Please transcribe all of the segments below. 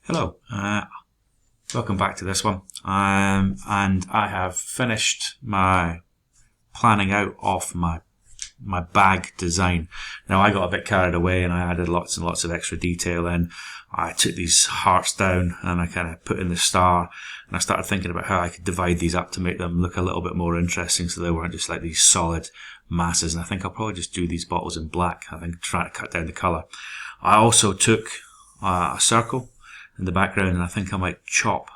Hello, welcome back to this one. And I have finished my planning out of my bag design. Now I got a bit carried away and I added lots and lots of extra detail in. I took these hearts down and I kind of put in the star, and I started thinking about how I could divide these up to make them look a little bit more interesting so they weren't just like these solid masses. And I think I'll probably just do these bottles in black. I think try to cut down the colour. I also took a circle in the background, and I think I might chop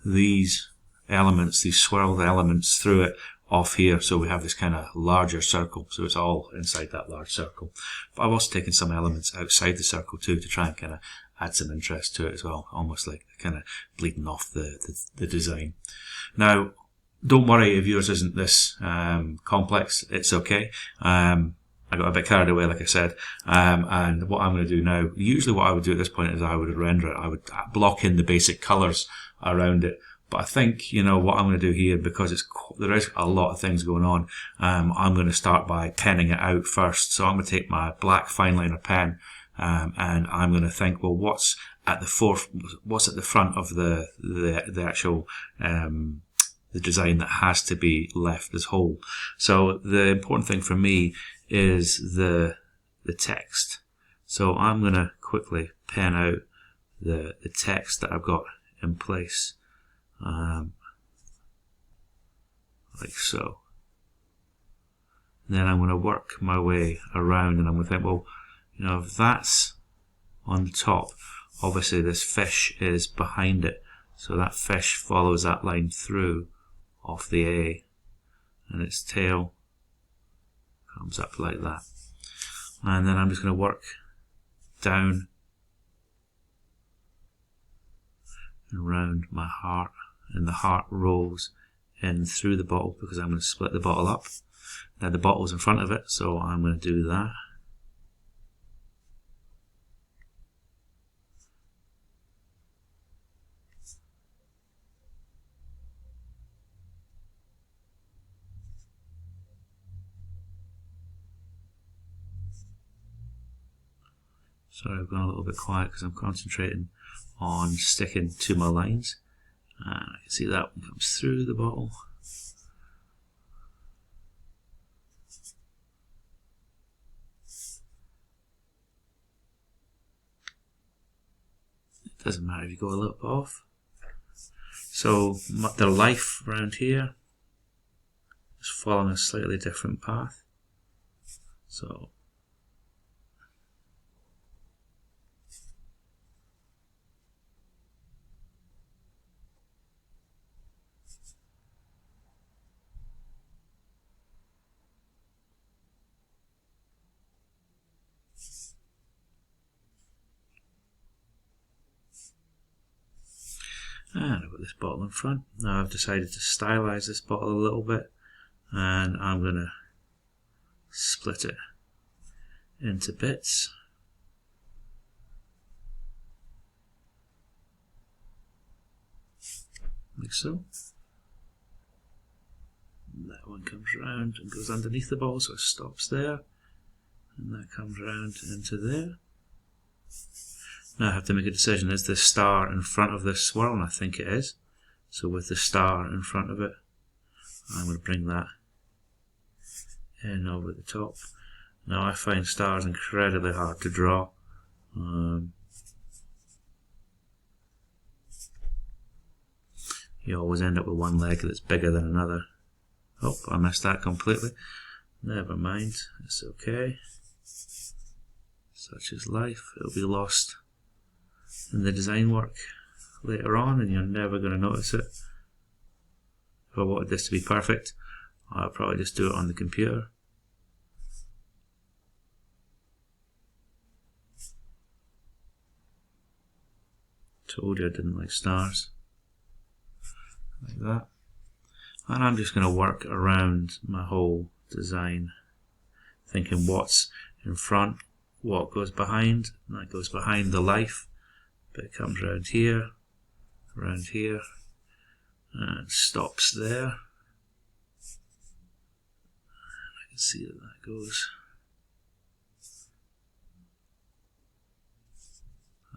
these elements, these swirled elements through it off here, so we have this kind of larger circle, so it's all inside that large circle. But I've also taken some elements outside the circle too to try and kind of add some interest to it as well, almost like kind of bleeding off the design. Now, don't worry if yours isn't this complex, it's okay. I got a bit carried away, like I said, and what I'm going to do now, usually what I would do at this point is I would render it. I would block in the basic colours around it. But I think, what I'm going to do here, because there is a lot of things going on, I'm going to start by penning it out first. So I'm going to take my black fine liner pen, and I'm going to think, well, what's at the front of the actual the design that has to be left as whole. So the important thing for me is the text. So I'm going to quickly pen out the text that I've got in place, like so. And then I'm going to work my way around, and I'm going to think, well, if that's on the top, obviously this fish is behind it, so that fish follows that line through off the A, and its tail comes up like that. And then I'm just going to work down and around my heart, and the heart rolls in through the bottle because I'm going to split the bottle up. Now the bottle's in front of it, so I'm going to do that. Sorry, I've gone a little bit quiet because I'm concentrating on sticking to my lines. I can see that one comes through the bottle. It doesn't matter if you go a little bit off. So the life around here is following a slightly different path. So and I've got this bottle in front. Now I've decided to stylize this bottle a little bit, and I'm going to split it into bits. Like so. And that one comes round and goes underneath the bottle, so it stops there. And that comes round into there. Now I have to make a decision, is the star in front of this swirl? And I think it is. So with the star in front of it, I'm going to bring that in over the top. Now I find stars incredibly hard to draw. You always end up with one leg that's bigger than another. Oh, I missed that completely. Never mind, it's okay. Such is life, it'll be lost in the design work later on, and you're never going to notice it. If I wanted this to be perfect, I'll probably just do it on the computer. Told you I didn't like stars. Like that. And I'm just going to work around my whole design, thinking what's in front, what goes behind. And that goes behind the life, but it comes around here, and stops there. I can see that goes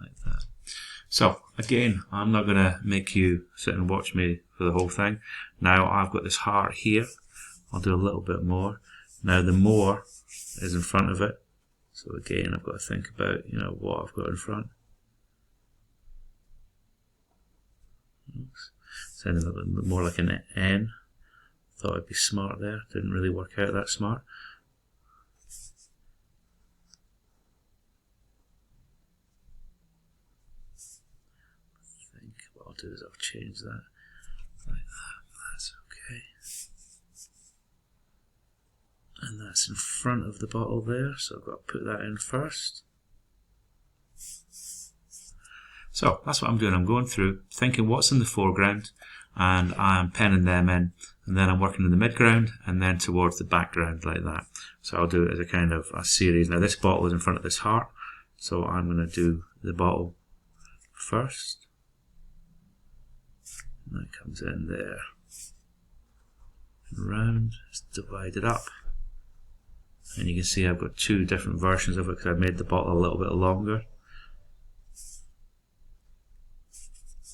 like that. So again, I'm not going to make you sit and watch me for the whole thing. Now I've got this heart here. I'll do a little bit more. Now the more is in front of it. So again, I've got to think about, what I've got in front. Sounded a little bit more like an N. Thought I'd be smart there. Didn't really work out that smart. I think what I'll do is I'll change that like that. That's okay. And that's in front of the bottle there, so I've got to put that in first. So that's what I'm doing. I'm going through, thinking what's in the foreground, and I'm penning them in, and then I'm working in the midground, and then towards the background like that. So I'll do it as a kind of a series. Now this bottle is in front of this heart, so I'm going to do the bottle first. And that comes in there. And round, it's divided up. And you can see I've got two different versions of it because I've made the bottle a little bit longer.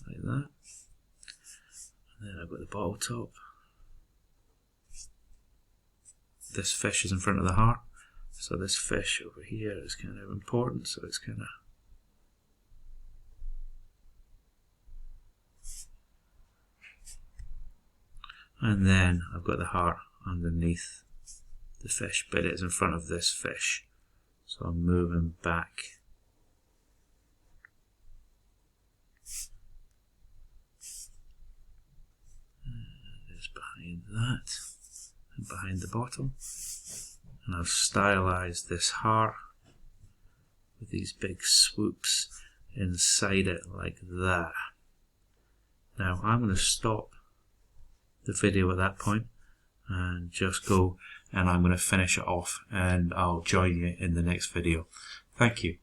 Like that. And then I've got the bottle top. This fish is in front of the heart. So this fish over here is kind of important. So it's kind of... And then I've got the heart underneath the fish, but it's in front of this fish. So I'm moving back. It's behind that, and behind the bottle. And I've stylized this heart with these big swoops inside it like that. Now I'm going to stop the video at that point and just go, and I'm going to finish it off, and I'll join you in the next video. Thank you.